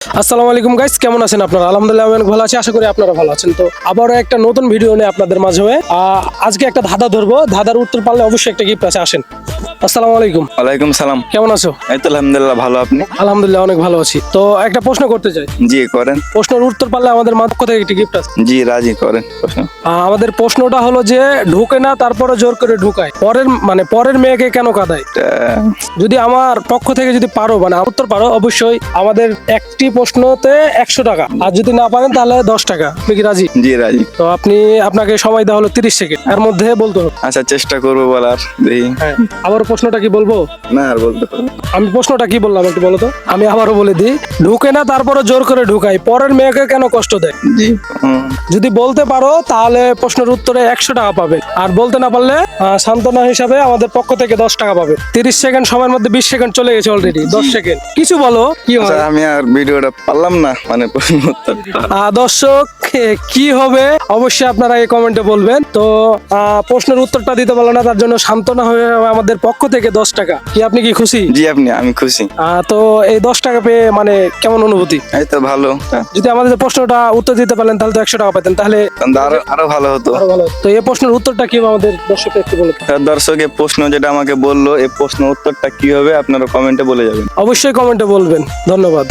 আসসালামু আলাইকুম গাইস, কেমন আছেন আপনারা? আলহামদুলিল্লাহ আমি অনেক ভালো আছি, আশা করি আপনারা ভালো আছেন। তো আবারও একটা নতুন ভিডিও নিয়ে আপনাদের মাঝে আজকে একটা ধাঁধা ধরবো। ধাঁধার উত্তর পারলে অবশ্যই একটা গিফট আছে। আসেন। আসসালামু আলাইকুম। ওয়ালাইকুম সালাম। কেমন আছো? এই তো আলহামদুলিল্লাহ ভালো, আপনি? আলহামদুলিল্লাহ অনেক ভালো আছি। তো একটা প্রশ্ন করতে চাই, জি করেন। প্রশ্নের উত্তর পারলে আমাদের পক্ষ থেকে একটা গিফট আছে। জি রাজি, করেন প্রশ্ন। আমাদের প্রশ্নটা হলো যে ঢুকে না তারপরে জোর করে ঢুকায়, পরের মেয়েকে কেন কাঁদায়? যদি আমার পক্ষ থেকে যদি পারো উত্তর পারো, অবশ্যই আমাদের একটি প্রশ্নতে 100 টাকা, আর যদি না পারেন তাহলে 10 টাকা। আপনি কি রাজি? জি রাজি। তো আপনাকে সময় দেওয়া হলো 30 সেকেন্ড, এর মধ্যে বলতে হবে। আচ্ছা চেষ্টা করবো বলার, দেখি। হ্যাঁ, আবার প্রশ্নটা কি বলবো? না আর বলতে পারবো। আমি প্রশ্নটা কি বললাম একটু বলো তো। আমি আবারও বলে দিই, ঢুকে না তারপরে জোর করে ঢুকাই, পরের মেয়েকে কেন কষ্ট দেয়? জি যদি বলতে পারো তাহলে প্রশ্নের উত্তরে 100 টাকা পাবে, আর বলতে না পারলে সান্ত্বনা হিসাবে আমাদের পক্ষ থেকে 10 টাকা পাবে। 30 সেকেন্ড সময়ের মধ্যে 20 সেকেন্ড চলে গেছে অলরেডি। 10 সেকেন্ড কিছু বলো কি আচ্ছা, হয়? আমি আর ভিডিওটা পারলাম না, মানে প্রশ্ন উত্তরটা। দর্শক কি হবে অবশ্যই আপনারা এই কমেন্টে বলবেন। তো প্রশ্নের উত্তরটা দিতে পারলো না, তার জন্য সান্ত্বনা হয়ে আমাদের পক্ষ থেকে 10 টাকা। কি আপনি কি খুশি? জি আমি খুশি। তো এই 10 টাকা পেয়ে কেমন অনুভূতি? এই তো ভালো। যদি আমাদের প্রশ্নটা উত্তর দিতে পারলেন তাহলে তো 100 টাকা পেতেন। তাহলে আরো ভালো হতো। আরো ভালো হতো। তো এই প্রশ্নের উত্তরটা কি হবে আমাদের দর্শককে একটু বলুন। দর্শক এই প্রশ্ন যেটা আমাকে বললো, এই প্রশ্ন উত্তরটা কি হবে আপনারা কমেন্টে বলে যাবেন। অবশ্যই কমেন্টে বলবেন। ধন্যবাদ।